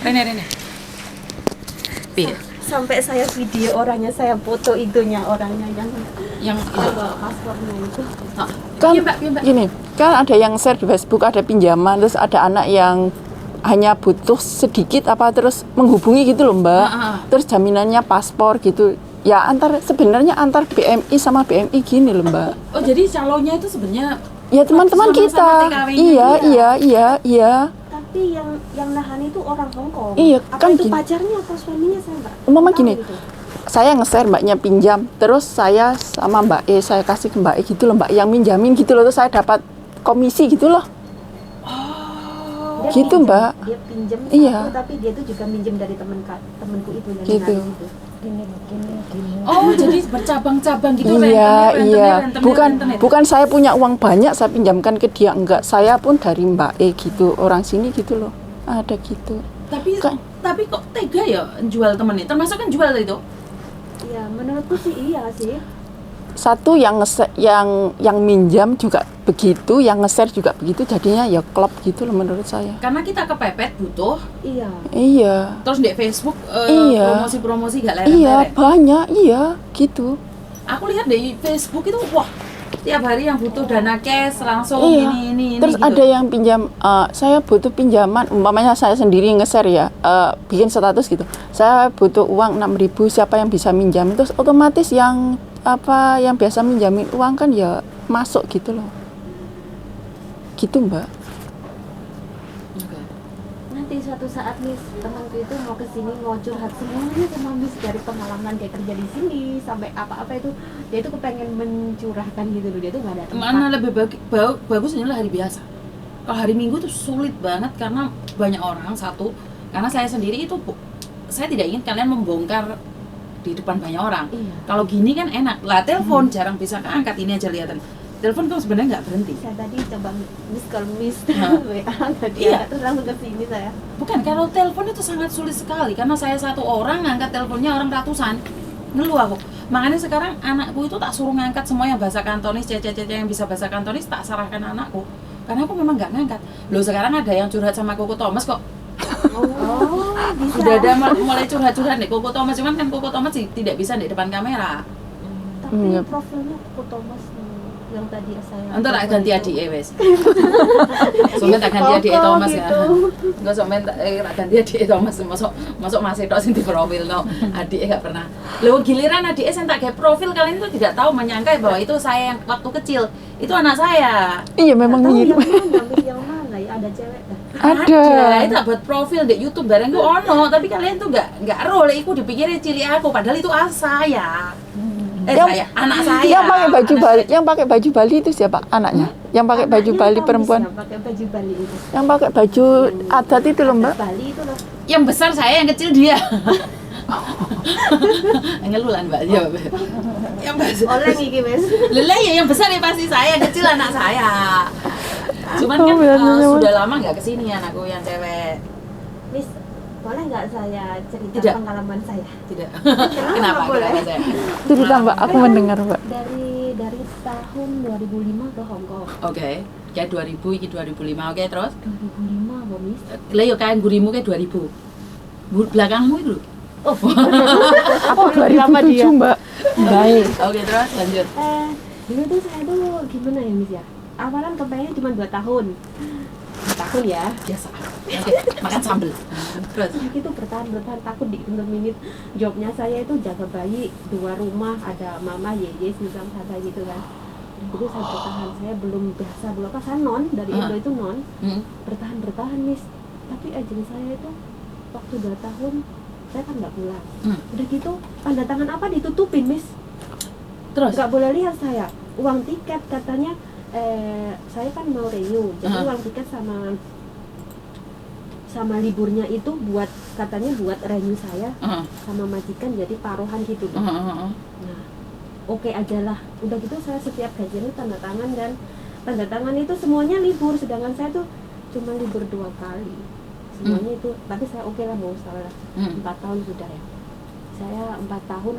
Rene. Sampai saya video orangnya, saya foto itunya orangnya yang bawa paspornya itu. Kan Iya, Mbak. gini, kan ada yang share di Facebook, ada pinjaman, terus ada anak yang hanya butuh sedikit terus menghubungi gitu loh Mbak. Terus jaminannya paspor gitu. Ya sebenarnya antar BMI sama BMI gini loh Mbak. Oh, jadi calonnya itu sebenarnya Ya teman-teman kita. Iya. Tapi yang nahan itu orang Hongkong. Iya, apa kan itu gini. pacarnya atau suaminya saya Mbak? Umpama Tahu gini, gitu. saya nge-share Mbaknya pinjam, terus saya sama Mbak E, saya kasih ke Mbak E gitu loh Mbak, yang minjamin gitu loh, terus saya dapat komisi gitu loh. Dia Gitu, pinjem, Mbak. Dia pinjem Iya. satu, tapi dia tuh juga minjem dari temanku itu yang Gitu. nahan itu. Gini. Oh, jadi bercabang-cabang gitu. Iya. rentenir. Bukan saya punya uang banyak saya pinjamkan ke dia, enggak. Saya pun dari Mbak E gitu, orang sini gitu loh. Ada gitu. Tapi kok tega ya jual temennya? Termasuk kan jual itu. Iya, menurutku sih iya sih. Satu yang yang minjam juga begitu, yang nge-share juga begitu, jadinya ya klop gitu loh menurut saya. Karena kita kepepet butuh. Iya. Iya. Terus di Facebook Iya. promosi gak Iya, leren-leren. banyak, iya, gitu. Aku lihat di Facebook itu wah, tiap hari yang butuh dana cash langsung Iya. ini Terus gitu. ada yang pinjam, saya butuh pinjaman, umpamanya saya sendiri nge-share ya, bikin status gitu. Saya butuh uang 6.000, siapa yang bisa minjam? Terus otomatis yang biasa minjamin uang kan ya masuk gitu loh. Gitu Mbak. Oke. Nanti suatu saat Miss, temanku itu mau kesini mau curhat semuanya sama Miss dari pengalaman dia kerja di sini sampai apa-apa itu dia itu kepengen mencurahkan gitu loh, dia tuh nggak ada tempat. Mana lebih bagus adalah hari biasa. Kalau hari Minggu tuh sulit banget karena banyak orang satu. Karena saya sendiri itu saya tidak ingin kalian membongkar di depan banyak orang. Iya. Kalau gini kan enak. Lah telepon jarang bisa keangkat, ini aja lihatan. Telepon tuh sebenarnya nggak berhenti. Saya tadi coba Miss call Miss WA tadi Iya. terus langsung kesini saya. Bukan, kalau telepon itu sangat sulit sekali karena saya satu orang ngangkat teleponnya orang ratusan. Ngeluh aku. Makanya sekarang anakku itu tak suruh ngangkat semua yang bahasa Kantonis, cece-cece yang bisa bahasa Kantonis tak serahkan anakku. Karena aku memang nggak ngangkat. Loh sekarang ada yang curhat sama Koko Thomas kok. Oh, bisa. Sudah ada mulai curhat-curhat nih Koko Thomas, cuman kan Koko Thomas tidak bisa di depan kamera. Tapi profilnya Koko Thomas yang tadi saya. Entar tak ganti adik wes. Soalnya tak ganti adik Thomas ya. Enggak soalnya tak ganti adik Thomas, masuk masih tok sing di profil no. Adiknya enggak pernah. Lho giliran adiknya sing tak gawe profil, kalian itu tidak tahu menyangka bahwa itu saya yang waktu kecil. Itu anak saya. Iya memang mirip. Yang mana ya, ada cewek dah. Ada. Itu buat profil di YouTube bareng ku ono, tapi kalian tuh enggak roll, iku dipikirnya cilik aku padahal itu saya. Anak saya. Yang pakai baju Bali itu siapa anaknya? Yang pakai baju Bali perempuan. Yang pakai baju Bali itu. Yang pakai baju adat itu loh Mbak. Bali itu loh. Yang besar saya, yang kecil dia. Ngelulan Mbak jawab. Yang besar. Oleh iki wes. Lelah ya yang besar ya pasti saya, yang kecil anak saya. Cuman kan sudah lama nggak kesini anakku yang cewek. Miss, boleh nggak saya cerita Tidak. pengalaman saya? Tidak. Kenapa boleh? Kenapa saya? Cerita Mbak, aku mendengar Mbak. Dari tahun 2005 ke Hong Kong. Oke. Kayak 2000 iki 2005. Oke, terus 2005 kok Miss. lah yo kayak gurimu kayak 2000. Belakangmu itu. Oh. Aku 2007 Mbak. Baik. Oke, terus lanjut. Dulu tuh saya tuh gimana ya Miss ya? Awalan kepengennya cuma 2 tahun. 2 tahun ya. Biasa. Oke, makan sambel. Terus Saya itu bertahan takut di minit. Jobnya saya itu jaga bayi 2 rumah, ada mama, yeye, susam sada gitu kan. Jadi saya bertahan, saya belum biasa belum apa, saya non dari Indo itu non. Bertahan Miss. Tapi agent saya itu waktu 2 tahun saya kan nggak pulang. Udah gitu tanda tangan apa ditutupin Miss. terus Nggak boleh lihat saya. Uang tiket katanya saya kan mau renew, jadi uang tiket sama liburnya itu katanya buat renew saya sama majikan, jadi taruhan gitu. Nah, oke aja lah. Udah gitu saya setiap gajian itu tanda tangan, dan tanda tangan itu semuanya libur, sedangkan saya tuh cuma libur 2 kali semuanya itu. Tapi saya oke lah, mau salah 4 tahun sudah ya. Saya 4 tahun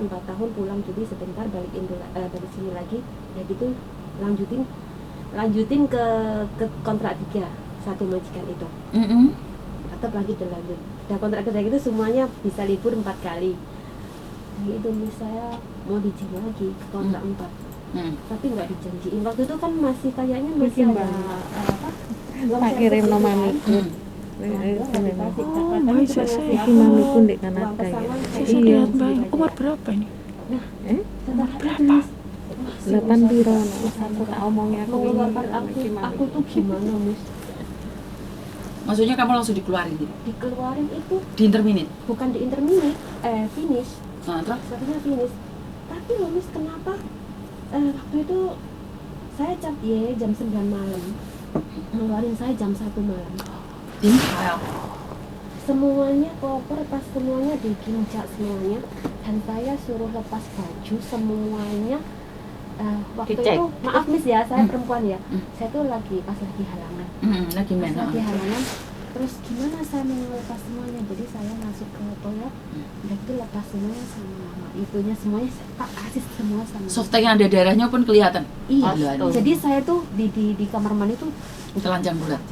pulang cuti sebentar, balik balik sini lagi, ya gitu lanjutin ke kontrak 3 satu majikan itu. tetap lagi berlanjut. Dan kontrak kerja itu semuanya bisa libur 4 kali. Jadi itu saya mau dijanji lagi ke kontrak 4. Tapi nggak dijanjiin. Waktu itu kan masih kayaknya masih ada apa? Pak kirim nomor mami pun di Kanada ya. Iya, Mbak. Umur berapa ini? Setelah Berapa? 8 biro. Aku tak omongnya mengeluarkan aku tuh gimana, Miss? Maksudnya kamu langsung dikeluarin gitu? Dikeluarin itu Di interminate? bukan di interminate, finish. Terus? Satunya finish. Tapi loh, Miss, kenapa waktu itu saya cat ye jam 9 malam. Ngeluarin saya jam 1 malam. Ini file. Semuanya koper, pas semuanya diginjak semuanya, dan saya suruh lepas baju semuanya. Waktu Dicek. itu maaf Miss ya, saya perempuan ya, saya tuh lagi halangan, Lagi main. lagi halangan. Terus gimana saya mau lepas semuanya? Jadi saya masuk ke toilet, udah itu lepas semuanya sama itunya semuanya, tak kasih semua sama. Softtek yang ada darahnya pun kelihatan. Iya. Aduh. Jadi saya tuh di kamar mandi tuh Telanjang bulat.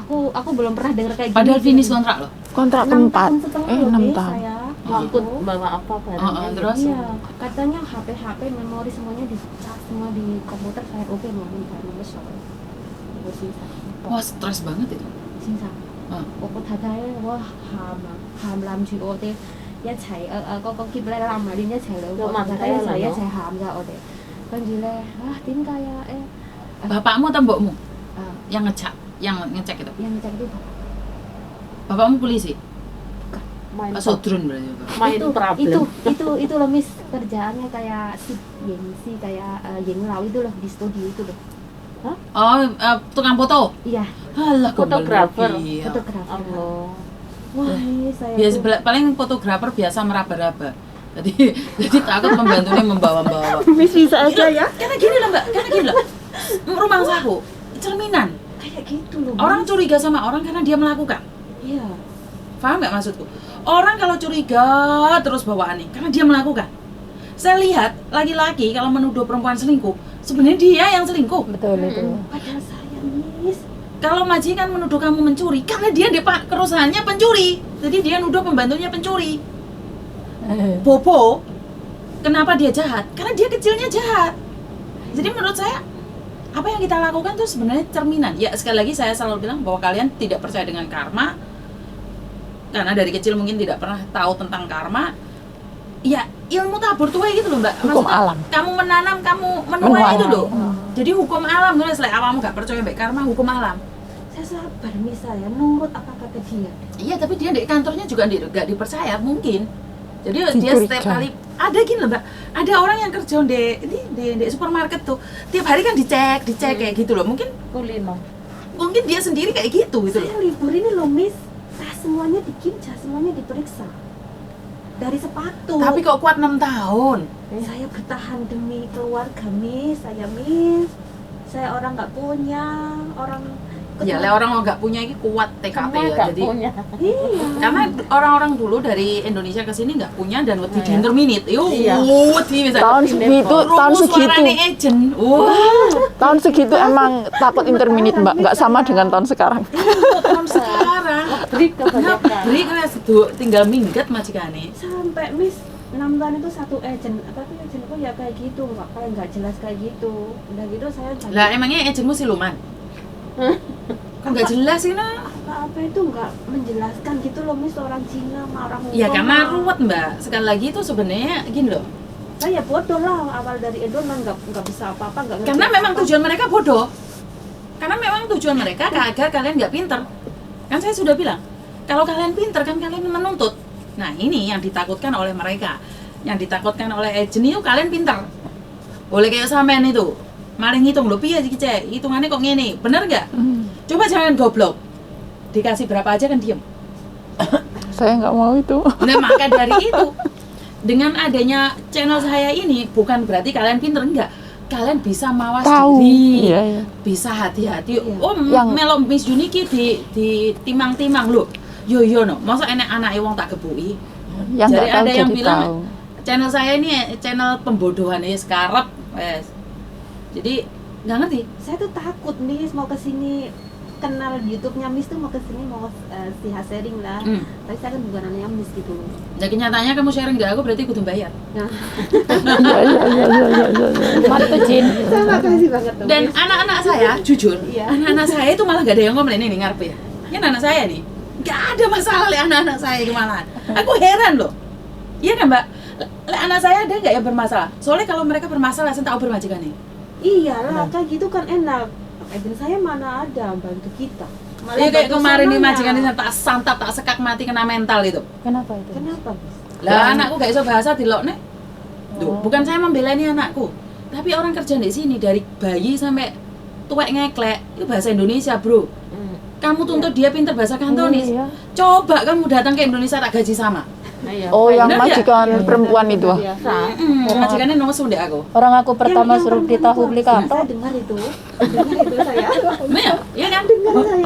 Aku belum pernah dengar kayak gini. Padahal finish kontrak loh. Kontrak 6 keempat. tahun setelah 6 lebih tahun. saya Ikut waktu bawa apa barangnya? Terus? iya, katanya HP, memori semuanya dicas semua di komputer. Saya oke mau minta nomor soal sisa Wah, stres banget itu. sisa 我個太太咧，我喊攬住我哋一齊個篋咧攬埋連一齊兩個太太一齊喊㗎我哋，跟住咧點解啊Bapakmu atau mbokmu? 啊 Yang ngecek itu. yang ngecek itu Bapakmu polisi? Main Pak Sodrun berarti itu. main problem. itu loh Miss, kerjaannya kayak si kayak Yeng Lau itu loh di studio itu loh. Oh, tukang foto. Iya, Alah, Fotografer. Iya. fotografer. Allah. Wah, ini saya Biasa tuh paling fotografer biasa meraba-raba. Jadi takut membantunya membawa-bawa. Miss bisa aja ya. Karena gini loh Mbak, karena gini loh. Rumah saku cerminan. kayak gitu loh. Orang curiga sama orang karena dia melakukan. Iya. Paham nggak maksudku? Orang kalau curiga terus bawaannya karena dia melakukan. Saya lihat laki-laki kalau menuduh perempuan selingkuh, sebenarnya dia yang selingkuh. Betul itu. Padahal saya Miss. Kalau majikan menuduh kamu mencuri, karena dia di perusahaannya pencuri. Jadi dia nuduh pembantunya pencuri. Bobo, kenapa dia jahat? Karena dia kecilnya jahat. Jadi menurut saya, apa yang kita lakukan itu sebenarnya cerminan. Ya sekali lagi saya selalu bilang bahwa kalian tidak percaya dengan karma, karena dari kecil mungkin tidak pernah tahu tentang karma. Ya ilmu tabur tuai gitu loh Mbak. Hukum Maksudnya, alam. Kamu menanam, kamu menuai itu loh. Jadi hukum alam, nulis like awamu gak percaya mbak karma, hukum alam. Saya sabar Miss, saya nurut apa kata dia. Iya, tapi dia di kantornya juga gak dipercaya mungkin. Jadi dia Dicuriga. setiap kali ada gini loh mbak, ada orang yang kerja di supermarket tuh, tiap hari kan dicek kayak gitu loh. Mungkin dia sendiri kayak gitu gitu loh. Saya libur ini loh Miss, semuanya dikincar, semuanya diperiksa. Dari sepatu. Tapi kok kuat 6 tahun? Saya bertahan demi keluarga Miss, saya orang nggak punya, orang Ya le orang nggak punya ini kuat TKP ya. Jadi punya. iya. karena orang-orang dulu dari Indonesia ke sini nggak punya dan wedi di interminate. Iya. Wedi bisa. Tahun segitu, tahun segitu. Suarane agent. Wah. Tahun segitu emang takut interminate Mbak, nggak sama dengan tahun sekarang. Tahun sekarang. Break kebanyakan. Beri kayak sedu tinggal minggat majikane. Sampai Miss 6 tahun itu satu agent, tapi agentku ya kayak gitu, nggak jelas kayak gitu. Udah gitu saya jadi Lah emangnya agentmu siluman? Kok nggak jelas sih nah? apa itu nggak menjelaskan gitu loh Miss, orang Cina sama orang Hongkong. Ya karena ruwet mbak. Sekali lagi itu sebenarnya gini loh. Saya bodoh lah awal dari Indonesia, nggak bisa apa-apa, nggak ngerti Karena memang apa-apa. tujuan mereka bodoh. Karena memang tujuan mereka agar kalian nggak pinter. Kan saya sudah bilang, kalau kalian pinter kan kalian menuntut. Nah ini yang ditakutkan oleh mereka. Yang ditakutkan oleh agent itu kalian pinter. Boleh kayak sampean itu. Maling ngitung lho piye iki cek, hitungannya kok ngene. Bener nggak? Coba jangan goblok. Dikasih berapa aja kan diem. Saya nggak mau itu. Nah maka dari itu, dengan adanya channel saya ini bukan berarti kalian pinter, enggak. Kalian bisa mawas Tahu. diri, Iya. bisa hati-hati. Iya. Oh, Yang- melo Miss Juniki di timang-timang lho. Yo no, masa enek anake wong tak gebuki. Yang Jadi nggak tahu ada yang jadi bilang tahu. channel saya ini channel pembodohan ya sekarang. Jadi nggak ngerti. Saya tuh takut Miss mau kesini kenal YouTube-nya Miss tuh mau kesini mau sharing lah. Tapi saya kan bukan anaknya Miss gitu. Jadi nyatanya kamu sharing ke aku berarti kudu bayar. Nah, Mana tuh Jin? terima kasih banget tuh. Dan Miss. anak-anak saya, jujur, Iya. anak-anak saya itu malah gak ada yang ngomel ini ngarep ya. Ini anak saya nih, gak ada masalah le anak-anak saya itu malahan. Aku heran loh. Iya kan Mbak? Le anak saya ada gak yang bermasalah? Soalnya kalau mereka bermasalah, saya tahu bermajikan nih. Iyalah, kayak gitu kan enak. Edin saya mana ada bantu kita. Malah Iya kayak bantu kemarin nih sononya. majikan ini tak santap, tak sekak mati kena mental itu. Kenapa itu? Kenapa, Miss? Lah anakku gak iso bahasa dilokne. Duh, bukan saya membela ini anakku. Tapi orang kerja di sini dari bayi sampai tuwek ngeklek itu bahasa Indonesia, Bro. Kamu tuntut dia pinter bahasa Kantonis. Iya. Coba kamu datang ke Indonesia tak gaji sama. Iya. Oh, yang Bener ya? majikan perempuan itu. Biasa. Majikannya nomor sundek aku. Orang aku pertama Yang suruh perempuan ditahu itu, beli Saya karton. dengar itu. Dengar itu saya. Iya, iya kan?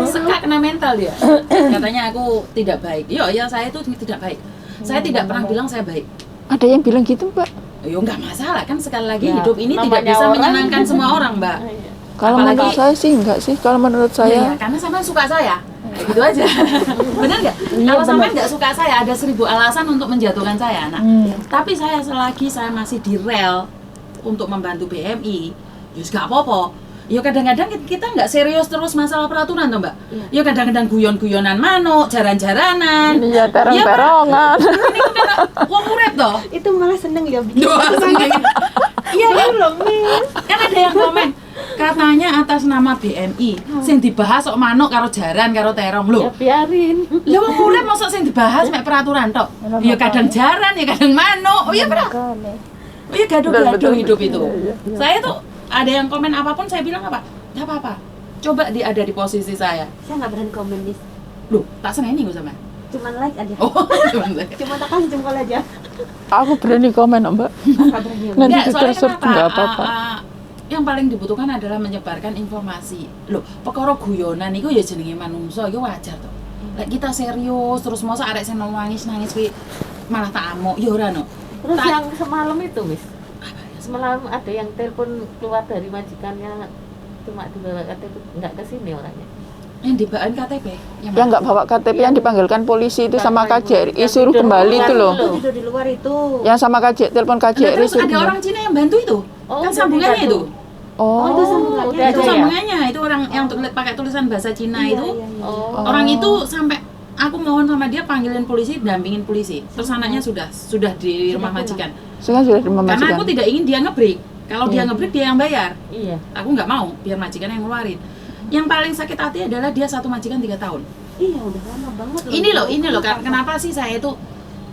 Sekak kena mental dia. Katanya aku tidak baik. Ya saya itu tidak baik. Saya tidak pernah bilang saya baik. Ada yang bilang gitu, Mbak. Yo nggak masalah kan sekali lagi Ya, hidup ini tidak namanya bisa orang. menyenangkan semua orang, Mbak. Kalau Apalagi- menurut saya sih enggak sih. Kalau menurut Iya, saya karena sampean suka saya. Kayak gitu aja. Bener nggak? Kalau sampean nggak suka saya, ada 1000 alasan untuk menjatuhkan saya. Nah, tapi saya selagi saya masih di rel untuk membantu BMI, ya nggak apa-apa. Ya kadang-kadang kita nggak serius terus masalah peraturan tuh Mbak. Ya kadang-kadang guyon-guyonan manuk, jaran-jaranan. iya terong-terongan. Ini kan wong urip toh. Itu malah seneng ya bikin. Doa Iya kan? Belum, Miss. Kan ada yang komen katanya atas nama BMI sing dibahas kok manuk karo jaran karo terong Ya lho. biarin. Lah wong urip mosok sing dibahas mek peraturan tok. Ya kadang jaran ya kadang manuk. Oh iya bener. Oh iya gaduh-gaduh Betul, hidup itu. iya, Saya tuh ada yang komen apapun saya bilang apa? Enggak apa-apa. Coba ada di posisi saya. Saya nggak berani komen, Miss. Loh, tak seneni gue sama. Cuman like aja. Oh, cuman Cuma tak kasih jempol aja. Aku berani komen, Mbak. Nggak berani. Nanti Enggak, soalnya ditersur kenapa? nggak apa-apa. Yang paling dibutuhkan adalah menyebarkan informasi. Loh, perkara guyonan itu ya jenenge manungsa, itu wajar toh. Lek kita serius terus masa arek sing nangis-nangis kuwi malah tak amuk, ya ora no. Terus Tak- yang semalam itu, Miss. Semalam ada yang telepon keluar dari majikannya cuma dibawa KTP, nggak ke sini orangnya. Yang dibawain KTP. Yang nggak bawa KTP yang dipanggilkan polisi itu sama Bapak, Ibu. KJRI suruh kembali itu loh. Itu tidur di luar itu. Yang sama telepon Nah, KJRI terus suruh ada kembali. orang Cina yang bantu itu. Oh, Kan udah sambungannya dibantu. itu. Oh, itu sambungannya. udah Itu ada ya? sambungannya itu orang yang pakai tulisan bahasa Cina Iya, itu. iya, iya. Oh. Orang itu sampai aku mohon sama dia panggilin polisi, dampingin polisi. Terus anaknya sudah di rumah majikan. sekarang sudah Karena memastikan. aku tidak ingin dia ngebreak. Kalau dia ngebreak dia yang bayar. Iya. Aku nggak mau biar majikan yang ngeluarin. Yang paling sakit hati adalah dia satu majikan 3 tahun. Iya, udah lama banget. Ini loh kenapa sih saya itu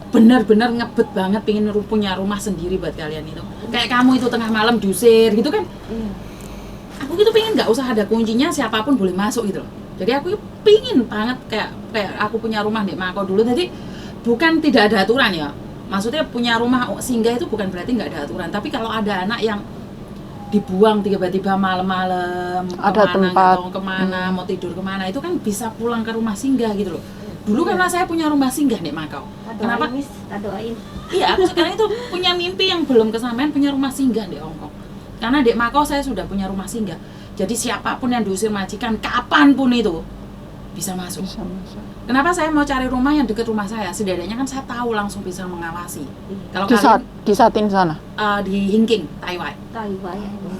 benar-benar ngebet banget pengen punya rumah sendiri buat kalian itu. Kayak kamu itu tengah malam diusir gitu kan. Iya. Aku gitu pengen nggak usah ada kuncinya, siapapun boleh masuk gitu loh. Jadi aku pingin banget kayak aku punya rumah di Mako dulu. Jadi bukan tidak ada aturan ya. Maksudnya punya rumah singgah itu bukan berarti nggak ada aturan. Tapi kalau ada anak yang dibuang tiba-tiba malam-malam Ada kemana, tempat. nggak tahu kemana, mau tidur kemana, itu kan bisa pulang ke rumah singgah gitu loh. Dulu karena saya punya rumah singgah di Makau. Kenapa? Doain, Miss, tak doain. Iya, aku sekarang itu punya mimpi yang belum kesampaian, punya rumah singgah di Hongkong. Karena di Makau saya sudah punya rumah singgah. Jadi siapapun yang diusir majikan, kapanpun itu bisa masuk. Bisa masuk. Kenapa saya mau cari rumah yang dekat rumah saya? Setidaknya kan saya tahu langsung bisa mengawasi. Kalau Di Satin sana. di Hingking, Taiwan. Taiwan.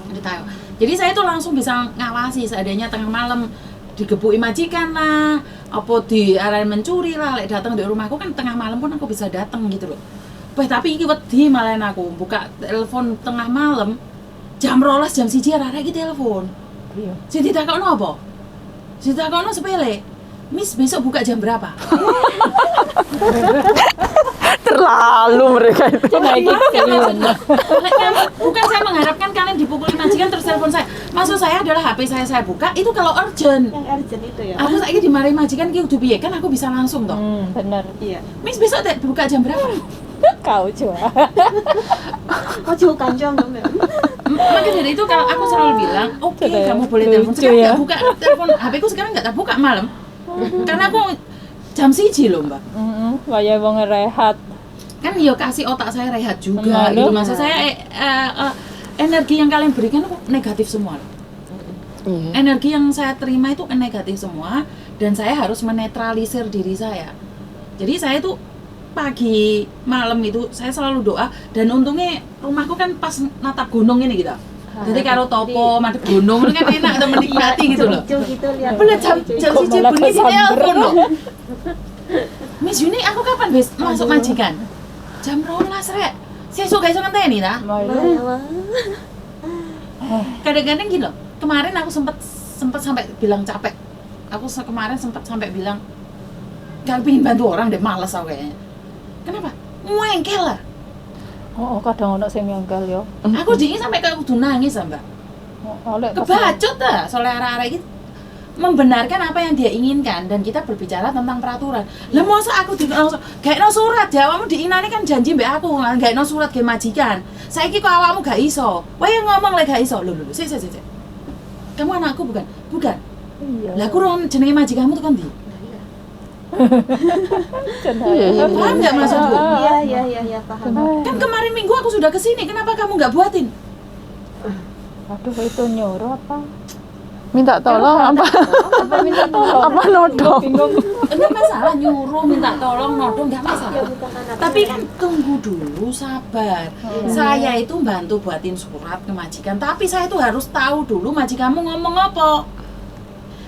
Di Taiwan. Jadi saya tuh langsung bisa ngawasi seandainya tengah malam digebuki majikan lah, apa diarahin mencuri lah, lek datang di rumahku kan tengah malam pun aku bisa datang gitu loh. Tapi iki wedi malahan aku buka telepon tengah malam jam 12 jam 1 arek iki telepon. Iya. Sing ditakokno apa? Sing ditakokno sepele. Miss besok buka jam berapa? Terlalu mereka itu. Bukan saya mengharapkan kalian dipukuli majikan terus telepon saya. Maksud saya adalah HP saya buka itu kalau urgent. Yang urgent itu ya. Aku saiki dimarahi majikan ki kudu piye kan aku bisa langsung toh. Benar. Iya. Miss besok buka jam berapa? Kau coba. Kok jauh kanjong dong, Mbak? Maka dari itu kalau aku selalu bilang, oke Sudah kamu boleh lucu telepon sekarang ya. nggak buka telepon HP ku sekarang nggak terbuka malam. Karena aku jam 1 loh mbak. Waya wong rehat. Kan yo kasih otak saya rehat juga Benar, gitu. loh. Maksud saya energi yang kalian berikan aku negatif semua loh. Energi yang saya terima itu negatif semua, dan saya harus menetralisir diri saya. Jadi saya itu pagi malam itu saya selalu doa, dan untungnya rumahku kan pas natap gunung ini gitu. Jadi karo topo madep gunung kan enak atau menikmati gitu loh. Gitu lihat. Boleh jam siji bengi sih telepon loh. Miss Yuni, aku kapan bis masuk majikan? Jam 12 rek. Sesuk gak iso ngenteni ta? Kadang-kadang gitu loh. Kemarin aku sempat sampai bilang capek. Aku kemarin sempat sampai bilang gak pengen bantu orang deh, males aku kayaknya. Kenapa? Ngengkel lah. Oh, kadang ono sing ngengkel yo. Aku dingin sampai kayak kudu nangis Mbak. Oleh Kebacut dah soalnya arah-arah gitu membenarkan apa yang dia inginkan, dan kita berbicara tentang peraturan. Lah masa aku gak no surat ya, kamu diinani kan janji mbak aku gak no surat ke majikan. Saiki kok awakmu gak iso. Wae ngomong lek gak iso. Lho. Sik. Kamu anakku bukan? Bukan. Iya. Lah aku ron jenenge majikanmu tuh kan ndi? Paham nggak maksudku? Iya, paham. Kan kemarin minggu aku sudah kesini, kenapa kamu nggak buatin? Aduh, itu nyuruh apa? Minta tolong apa? Apa minta tolong? Apa nodong? Bingung. Enggak masalah nyuruh, minta tolong, nodong nggak Ya masalah. bukan anak. Tapi kan tunggu dulu, sabar. Saya itu bantu buatin surat ke majikan, tapi saya tuh harus tahu dulu majikanmu ngomong apa.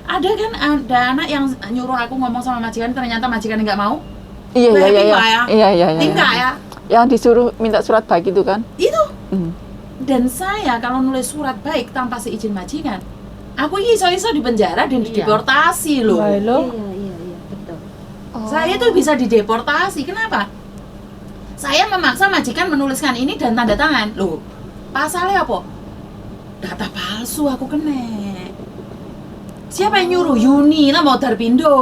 Ada kan ada anak yang nyuruh aku ngomong sama majikan, ternyata majikan nggak mau. Iya. Iya. Tinggal ya. Yang disuruh minta surat baik itu kan? Itu. Dan saya kalau nulis surat baik tanpa seizin majikan, aku iso-iso di penjara dan dideportasi loh. Iya, betul. Saya tuh bisa dideportasi. Kenapa? Saya memaksa majikan menuliskan ini dan tanda tangan. Loh, pasalnya apa? Data palsu aku kena. Siapa yang nyuruh? Yuni lah mau Darpindo.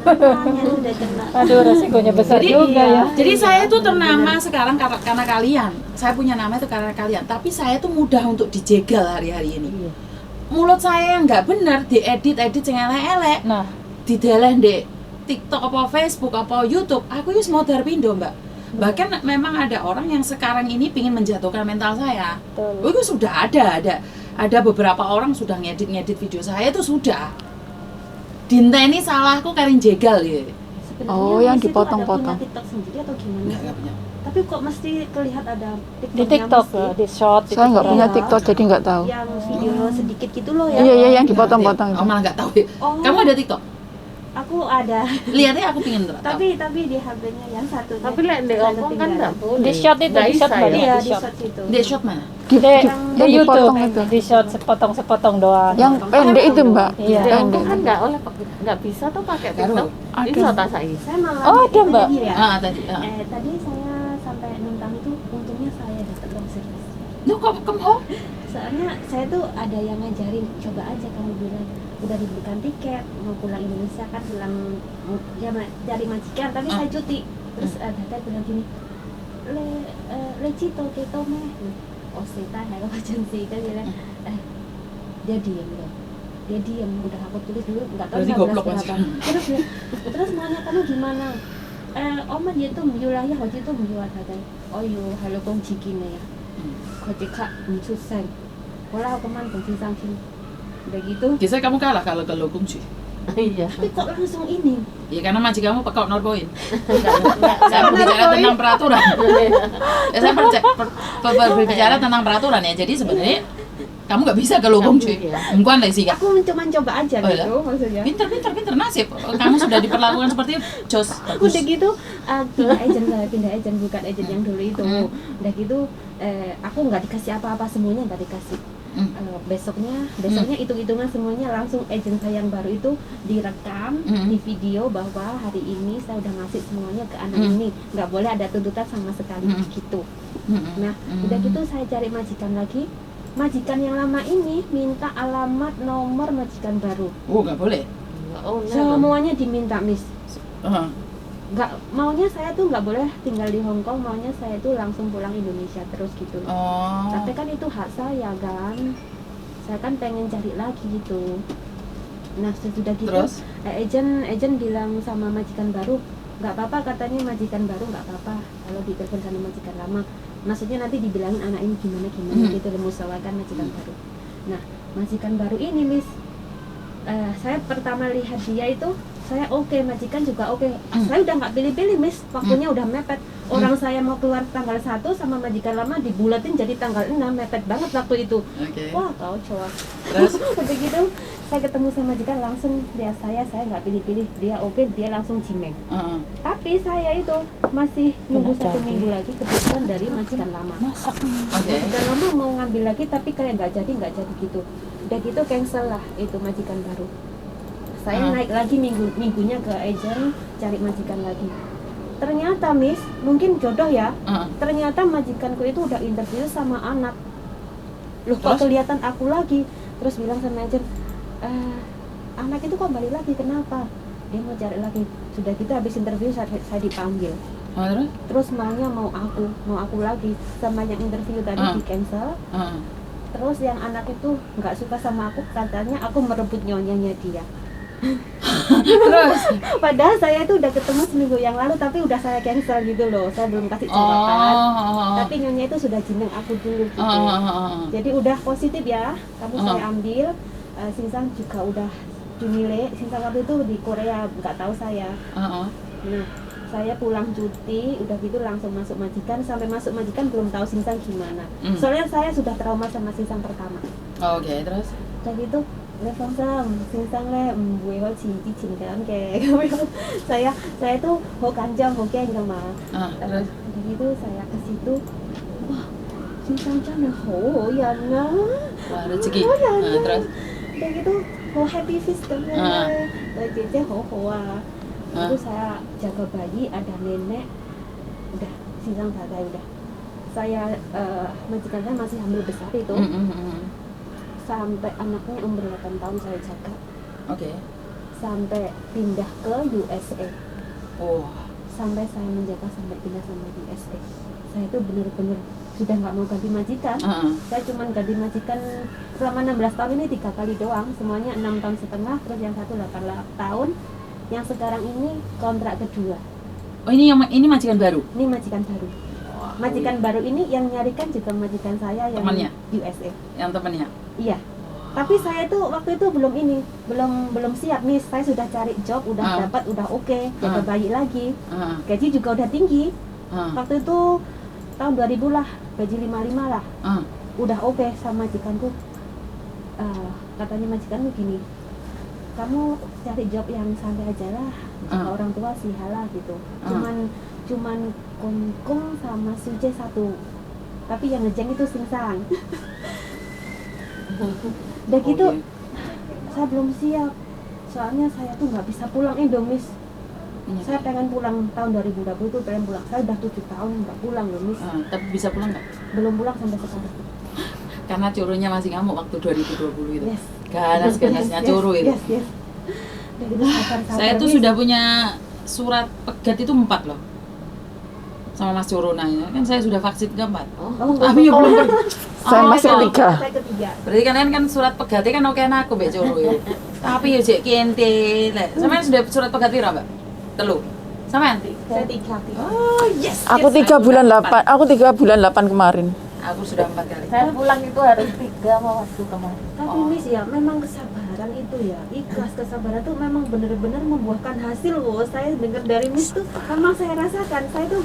Udah kena. Aduh, resikonya besar Jadi, juga ya. Jadi saya tuh ternama sekarang karena kalian. Saya punya nama itu karena kalian. Tapi saya tuh mudah untuk dijegal hari-hari ini. Mulut saya yang nggak benar diedit sing elek-elek. Nah, Dideleh di TikTok apa Facebook apa YouTube. Aku yus mau Darpindo mbak. Bahkan memang ada orang yang sekarang ini pingin menjatuhkan mental saya. betul. Oh, itu sudah ada beberapa orang sudah ngedit video saya itu sudah. Dinta ini salahku karin jegal ya. Sebenarnya Oh, yang Miss itu dipotong-potong. ada punya TikTok sendiri atau gimana? Enggak punya. Tapi kok mesti terlihat ada Di TikTok, di short, di Saya nggak TikTok. punya Iya. TikTok jadi nggak tahu. yang video sedikit gitu loh ya. Iya, yang dipotong-potong Oh, itu. malah nggak tahu ya. Oh. Kamu ada TikTok? Aku ada. Lihatnya aku pingin tahu. tapi di HP-nya yang satu. Tapi lek ndek ngomong kan enggak boleh. Di shot itu, Nggak di shot bisa banyak. ya. Iya, di di shot. shot itu. Di shot mana? Di yang YouTube, dipotong itu. di shot sepotong-sepotong doang. Yang pendek itu mbak. Iya. Ndek Pendek. ngomong kan nggak bisa tuh pakai TikTok. Ada. Iso ta saiki. Saya malah Oh, ada, itu Mbak. tadi ya. Tadi. Tadi saya sampai nentang itu untungnya saya dapat uang service. Loh, kamu? Soalnya saya tuh ada yang ngajarin, coba aja kamu bilang udah dibelikan tiket mau pulang Indonesia kan pulang ya dari majikan tapi saya cuti. Terus Dada bilang gini, le cito keto meh. Oh seta hello agensi kan bilang dia diam udah aku tulis dulu nggak tahu Berarti 15 goblok berapa. majikan. Terus maunya kamu gimana? Oma dia tuh wilayah waktu itu menjual katanya. Oh yo halo kong cikine ya. Kau kak susah. Walau keman kong sangking. Udah gitu. Biasanya kamu kalah kalau ke Lokung sih. Iya. Tapi kok langsung ini? Ya karena majikanmu pekok norpoin. Saya berbicara tentang peraturan. Ya, saya berbicara tentang peraturan ya. Jadi sebenarnya kamu nggak bisa ke Lokung cuy. Bukan lah sih kak. Aku cuma coba aja Oh, gitu maksudnya. Pinter nasib. Kamu sudah diperlakukan seperti itu. Jos. Aku udah gitu pindah agent bukan agent yang dulu itu. Udah gitu aku nggak dikasih apa-apa semuanya nggak dikasih. Besoknya hitung-hitungan semuanya langsung agent saya yang baru itu direkam di video bahwa hari ini saya udah ngasih semuanya ke anak ini nggak boleh ada tuntutan sama sekali gitu. Nah udah gitu saya cari majikan lagi. Majikan yang lama ini minta alamat nomor majikan baru. Oh nggak boleh. Oh, Semuanya diminta Miss. Uh-huh. Nggak maunya saya tuh nggak boleh tinggal di Hong Kong, maunya saya tuh langsung pulang Indonesia terus gitu. Oh. Tapi kan itu hak saya kan. Saya kan pengen cari lagi gitu. Nah sudah gitu Terus? agent bilang sama majikan baru nggak apa-apa katanya majikan baru nggak apa-apa kalau ditelepon sama majikan lama. Maksudnya nanti dibilangin anak ini gimana gitu musyawarahkan majikan baru. Nah majikan baru ini Miss, saya pertama lihat dia itu saya oke, majikan juga oke. Saya udah nggak pilih-pilih Miss, waktunya udah mepet. Orang saya mau keluar tanggal 1 sama majikan lama dibulatin jadi tanggal 6, mepet banget waktu itu. Wah kau cowok. Terus Udah gitu saya ketemu sama majikan langsung dia saya nggak pilih-pilih, dia oke, dia langsung cimeng. Tapi saya itu masih nunggu 1 minggu lagi kebetulan dari majikan lama. Majikan lama mau ngambil lagi tapi kayak nggak jadi gitu. Udah gitu cancel lah itu majikan baru. Saya naik lagi minggunya ke agent cari majikan lagi. Ternyata Miss, mungkin jodoh ya. Ternyata majikanku itu udah interview sama anak. Loh kok kelihatan aku lagi? Terus bilang sama agent, anak itu kok balik lagi, kenapa? Dia mau cari lagi. Sudah gitu habis interview saya dipanggil. Terus maunya mau aku lagi. Sama yang interview tadi di cancel. Terus yang anak itu nggak suka sama aku, katanya aku merebut nyonyanya dia. terus Padahal saya itu udah ketemu seminggu yang lalu tapi udah saya cancel gitu loh, saya belum kasih catatan. Tapi nyonya itu sudah jeneng aku dulu gitu. Jadi udah positif ya, kamu saya ambil. Sinsang juga udah dinilai. Sinsang waktu itu di Korea nggak tahu saya. Nah saya pulang cuti, udah gitu langsung masuk majikan. Sampai masuk majikan belum tahu Sinsang gimana. Soalnya saya sudah trauma sama Sinsang pertama. Terus Udah gitu Sinsang le, gue ho cinci cintaan kayak saya tuh ho kanjong ho geng sama. terus Udah gitu saya ke situ, wah Sinsang jangan ho ya na. wah rezeki. Terus Udah gitu ho happy fish kan ya. Jadi ho itu saya jaga bayi, ada nenek. Udah Sinsang selesai udah. Saya majikan saya masih hamil besar itu. Sampai anaknya umur 8 tahun saya jaga. Sampai pindah ke USA. Sampai saya menjaga sampai pindah sama USA. Saya itu benar-benar sudah nggak mau ganti majikan. Saya cuma ganti majikan selama 16 tahun ini 3 kali doang. Semuanya 6 tahun setengah, terus yang satu 8 tahun. Yang sekarang ini kontrak kedua. Ini majikan baru. Ini majikan baru. Majikan baru ini yang nyarikan juga majikan saya yang temannya? USA. Yang temannya? Iya. Tapi saya tuh waktu itu belum siap Miss. Saya sudah cari job, udah dapat, udah oke, jaga bayi lagi. Gaji juga udah tinggi. Waktu itu tahun 2000 lah, gaji 55 lah. Udah oke sama majikanku. Katanya majikanku gini, kamu cari job yang santai aja lah, jaga orang tua sih halah gitu. Cuman kungkung sama suje 1. Tapi yang ngejeng itu Sinsang. Udah gitu saya belum siap. Soalnya saya tuh nggak bisa pulang Indomis. Saya pengen pulang tahun 2020 itu pengen pulang. Saya udah 7 tahun nggak pulang loh Miss. Tapi bisa pulang nggak? Belum pulang sampai sekarang. Karena curunya masih ngamuk waktu 2020 itu. Yes. Ganas-ganasnya curu itu. Yes. Udah gitu, Saya tuh sudah punya surat pegat itu 4 loh. Sama Mas Corona ya. Kan saya sudah vaksin keempat. Tapi ya belum Saya masih ketiga. Saya ketiga. Berarti kan surat pegatnya kan oke aku Mbak Coro itu. Tapi ya jek kente lek. Sampean sudah surat pegat pira, Mbak? 3. Sampean? Saya 3. Oh, yes. Aku 3 bulan 8. Aku 3 bulan 8 kemarin. Aku sudah 4 kali. Saya pulang itu harus 3 mau waktu kemarin. Tapi Miss ya, memang kesabaran itu ya, ikhlas, kesabaran tuh memang benar-benar membuahkan hasil loh. Saya dengar dari Miss tuh, memang saya rasakan, saya tuh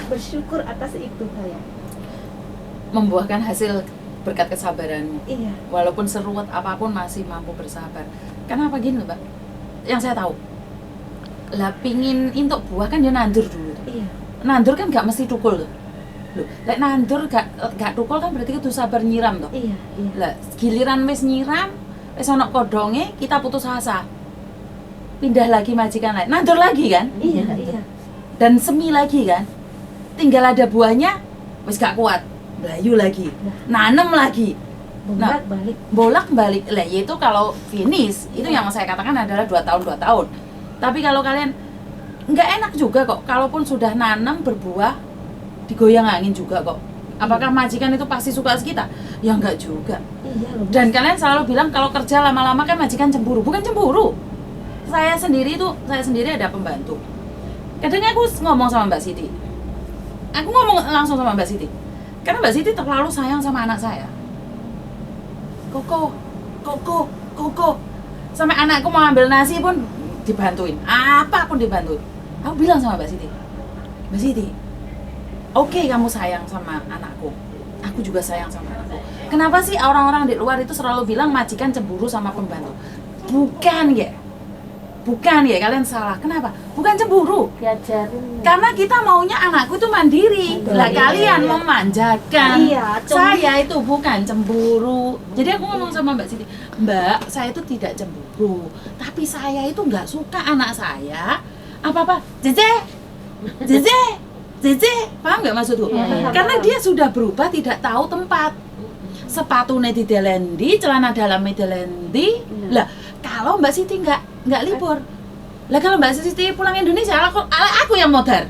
bersyukur atas itu saya. Membuahkan hasil berkat kesabaranmu. Iya. Walaupun seruat apapun masih mampu bersabar. Kenapa gini, Mbak? Yang saya tahu, lah pingin intok buah kan dia nandur dulu. Iya. Nandur kan gak mesti tukul tuh. Loh, lek nandur gak tukul kan berarti itu sabar nyiram toh. Iya. Lah giliran wis nyiram, wis ana kodonge, kita putus asa. Pindah lagi majikan lain, nandur lagi kan? Iya. Dan semi lagi kan? Tinggal ada buahnya, wis gak kuat, belayu lagi, nanem lagi. Bolak-balik. Lah itu kalau finish, itu yang saya katakan adalah 2 tahun. Tapi kalau kalian nggak enak juga kok, kalaupun sudah nanam berbuah, digoyang angin juga kok. Apakah majikan itu pasti suka kita? Ya enggak juga. Iya loh. Dan kalian selalu bilang kalau kerja lama-lama kan majikan cemburu. Bukan cemburu. Saya sendiri ada pembantu. Kadang aku ngomong sama Mbak Siti. Aku ngomong langsung sama Mbak Siti. Karena Mbak Siti terlalu sayang sama anak saya. Koko, koko. Sampai anakku mau ambil nasi pun dibantuin, apapun dibantuin. Aku bilang sama Mbak Siti, oke, kamu sayang sama anakku, aku juga sayang sama anakku. Kenapa sih orang-orang di luar itu selalu bilang majikan cemburu sama pembantu? Bukan ya, kalian salah. Kenapa? Bukan cemburu. Diajarin. Karena kita maunya anakku itu mandiri. Lah kalian memanjakan. Iya, Saya itu bukan cemburu. Jadi aku ngomong sama Mbak Siti, Mbak, saya itu tidak cemburu. Tapi saya itu nggak suka anak saya apa-apa. Jeze, paham nggak maksudku? Iya. Karena dia sudah berubah, tidak tahu tempat. Sepatunya di Delendi, celana dalamnya Delendi. Lah, kalau Mbak Siti nggak libur. Lah kalau Mbak Siti pulang Indonesia, aku yang modar.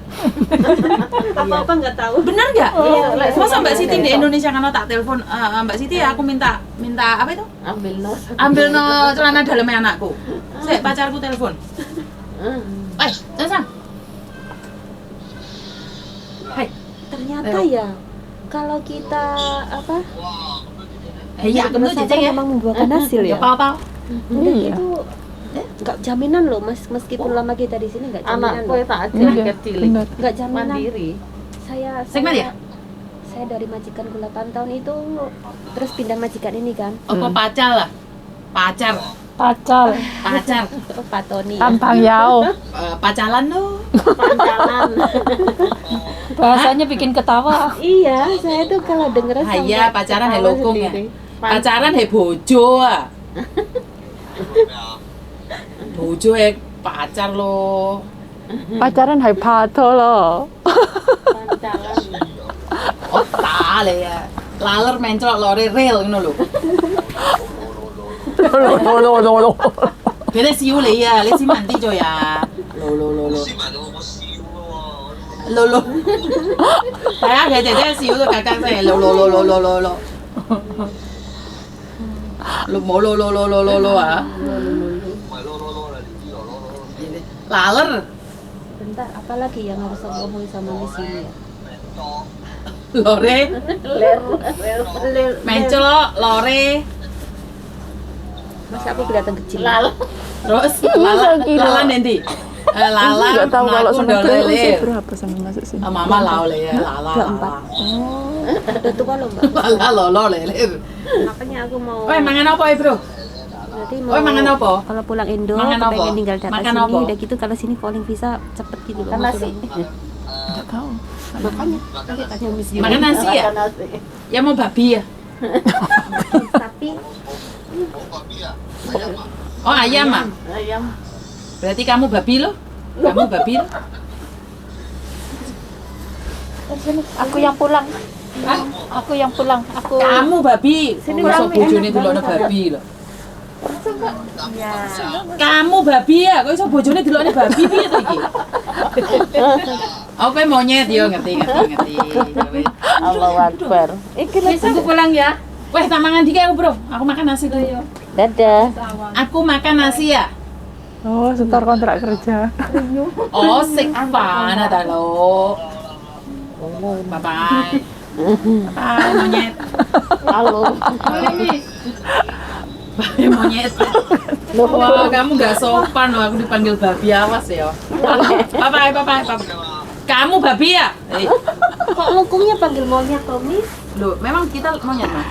Apa-apa nggak tahu. Bener nggak? Iya, Masa Mbak iya, Siti iya. di Indonesia kan tak telepon Mbak Siti, aku minta apa itu? Ambil No celana dalamnya anakku. Saya pacarku telepon. Sang. Hai. Ternyata ya kalau kita Iya, kamu bersabar jejeng ya. memang membuahkan hasil ya. Apa-apa. Udah Iya. gitu nggak jaminan loh meskipun lama kita di sini nggak jaminan Anakku loh. tak aja Iya, kecil. benar. Nggak jaminan. Mandiri. Segmen ya? Saya dari majikanku 8 tahun itu terus pindah majikan ini kan. Apa pacar lah? Pacar. Pacal, Pak Tony ya. Tampang yao. Pacalan lo. Pancalan. bahasanya bikin ketawa. Iya, saya tuh kalau denger Iya, pacaran he ketawa lokong ya. sendiri. Pacaran he bojo ah. Bojo he pacar lo. Pacaran hai pato loh. Pancalan. Oh, tale ya. Laler mencrok lore rel ngono lho. Lo. Beda siu le ya, le si mandi jo ya. Lo. Lo. Saya ada dede siu tuh kakak saya lo. Lo ah. Laler. Bentar, apalagi yang harus aku ngomongin sama Miss ini ya? Lore, mencrok lore. Masa aku kelihatan kecil? Terus lala nanti. Lala Nggak tahu kalau sama mlaku Cleo ndolele. usia berapa sama masuk sini. Mama lau le ya, lala. 24. Udah tua loh mbak. Lala lolo le. Makanya aku mau. Weh, mangan apa bro? Nanti mau. Oh, mangan apa? Kalau pulang Indo, Mangan apa? pengen tinggal data Makan sini. apa? Udah gitu kalau sini calling visa cepet gitu loh. Kan nasi. Nggak tahu. Makanya nanti tanya Miss Yuni. Makan nasi ya? Makan nasi. Ya mau babi ya? Tapi Oh ayam ah? Ayam. Berarti kamu babi lo? Kamu babi lo? Aku yang pulang. Hah? Aku yang pulang. Aku Kamu babi? Sini, Kok Kami. bojone delokno babi lo? ya Kamu babi ya? Kok iso bojone delokne babi piye to iki? Oh, kowe monyet yo ngerti. Ya wis. Allahu Akbar. Iki Wis aku pulang ya. Weh, tak mangan dikit aku, Bro. Aku makan nasi dulu. Dadah. Aku makan nasi ya. Oh, setor kontrak kerja. Oh, sik pana ta lo. Bye-bye. Bye, monyet. Halo. Bye, monyet. Wah, kamu gak sopan loh, aku dipanggil babi, awas ya. Bye-bye. Kamu babi ya? kok ngukungnya panggil monyet Tommy? Loh, memang kita monyet, Mas?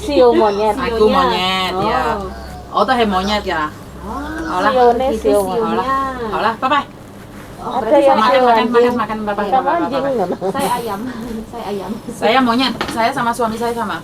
Sio monyet. Aku monyet, ya. Oh, toh monyet ya. Olah, Sione sio olah, monyet. olah, bye-bye. Ada yang sio anjing. Makan, bye-bye. Sama anjing nggak? Saya ayam. Saya ayam. Saya monyet, saya sama suami saya sama.